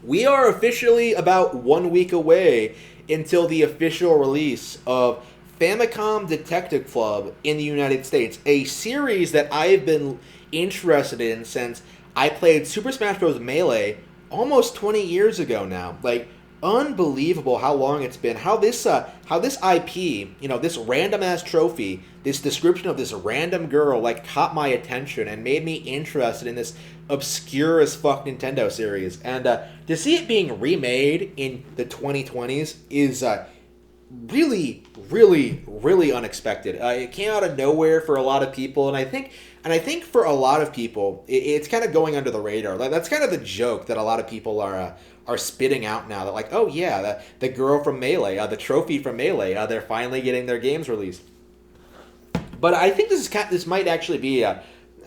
we are officially about 1 week away until the official release of Famicom Detective Club in the United States, a series that I've been interested in since I played Super Smash Bros. Melee almost 20 years ago now. Like, unbelievable how long it's been. How this IP, this random ass trophy, this description of this random girl, like, caught my attention and made me interested in this obscure as fuck Nintendo series. And to see it being remade in the 2020s is really, really, really unexpected. It came out of nowhere for a lot of people, and I think for a lot of people, it's kind of going under the radar. Like, that's kind of the joke that a lot of people are spitting out now. They're like, oh yeah, the girl from Melee, the trophy from Melee, they're finally getting their games released. But I think this might actually be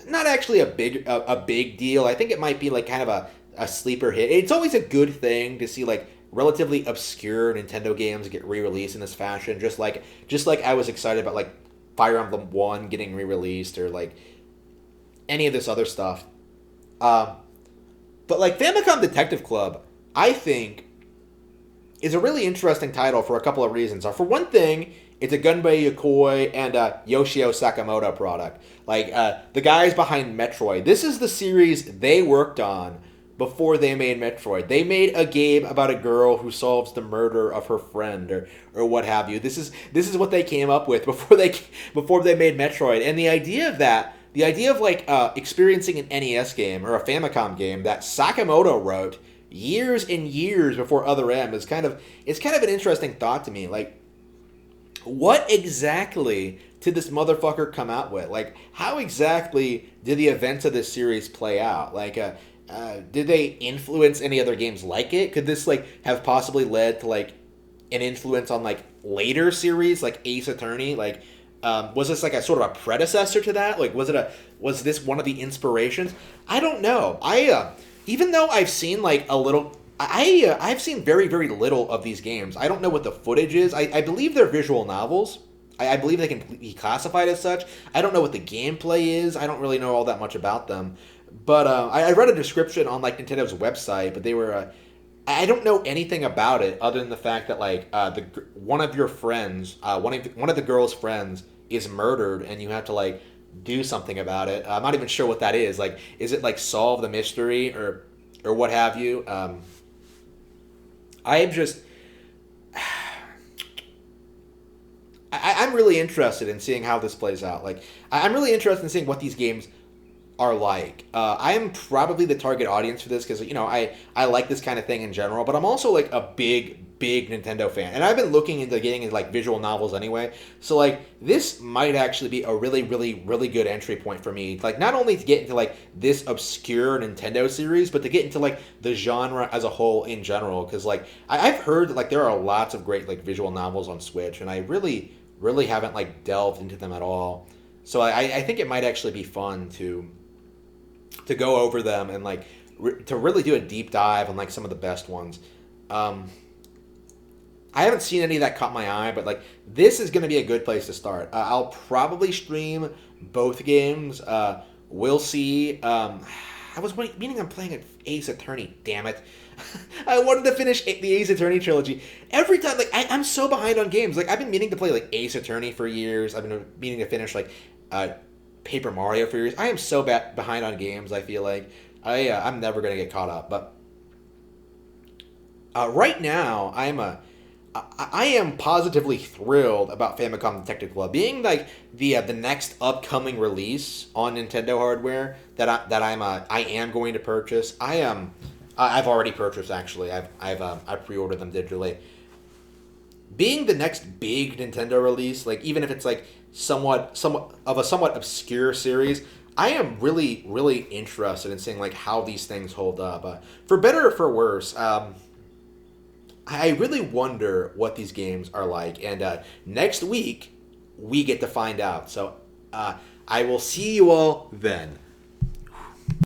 not actually a big deal. I think it might be like kind of a sleeper hit. It's always a good thing to see like relatively obscure Nintendo games get re-released in this fashion. Just like I was excited about like Fire Emblem One getting re-released or like any of this other stuff. But like Famicom Detective Club, I think, is a really interesting title for a couple of reasons. For one thing, it's a Gunpei Yokoi and Yoshio Sakamoto product. Like, the guys behind Metroid. This is the series they worked on before they made Metroid. They made a game about a girl who solves the murder of her friend or what have you. This is what they came up with before they made Metroid. And the idea of like experiencing an NES game or a Famicom game that Sakamoto wrote years and years before Other M is kind of an interesting thought to me. Like, what exactly did this motherfucker come out with? Like, how exactly did the events of this series play out? Like, did they influence any other games like it? Could this like have possibly led to like an influence on like later series like Ace Attorney? Like, was this like a sort of a predecessor to that? Like, was this one of the inspirations? I don't know. Even though I've seen like a little, I've seen very, very little of these games. I don't know what the footage is. I believe they're visual novels. I believe they can be classified as such. I don't know what the gameplay is. I don't really know all that much about them. But I read a description on like Nintendo's website, but they were. I don't know anything about it other than the fact that like one of your friends, one of the girl's friends, is murdered, and you have to like do something about it. I'm not even sure what that is. Like, is it like solve the mystery or what have you? I am just. I'm really interested in seeing how this plays out. Like, I'm really interested in seeing what these games are like. I am probably the target audience for this because I like this kind of thing in general, but I'm also like a big Nintendo fan, and I've been looking into getting into like visual novels anyway. So like this might actually be a really, really, really good entry point for me. Like, not only to get into like this obscure Nintendo series, but to get into like the genre as a whole in general. Because like I've heard that like there are lots of great like visual novels on Switch, and I really, really haven't like delved into them at all. So I think it might actually be fun to go over them and like to really do a deep dive on like some of the best ones. I haven't seen any that caught my eye, but like this is going to be a good place to start. I'll probably stream both games. We'll see. I was meaning I'm playing an Ace Attorney. Damn it! I wanted to finish the Ace Attorney trilogy. Every time, like I'm so behind on games. Like I've been meaning to play like Ace Attorney for years. I've been meaning to finish like Paper Mario for years. I am so behind on games. I feel like I'm never gonna get caught up. But right now, I am positively thrilled about Famicom Detective Club being like the next upcoming release on Nintendo hardware that I am going to purchase. I've already purchased actually. I've pre-ordered them digitally. Being the next big Nintendo release, like even if it's like somewhat obscure series, I am really, really interested in seeing like how these things hold up. For better or for worse, I really wonder what these games are like, and next week we get to find out. So I will see you all then.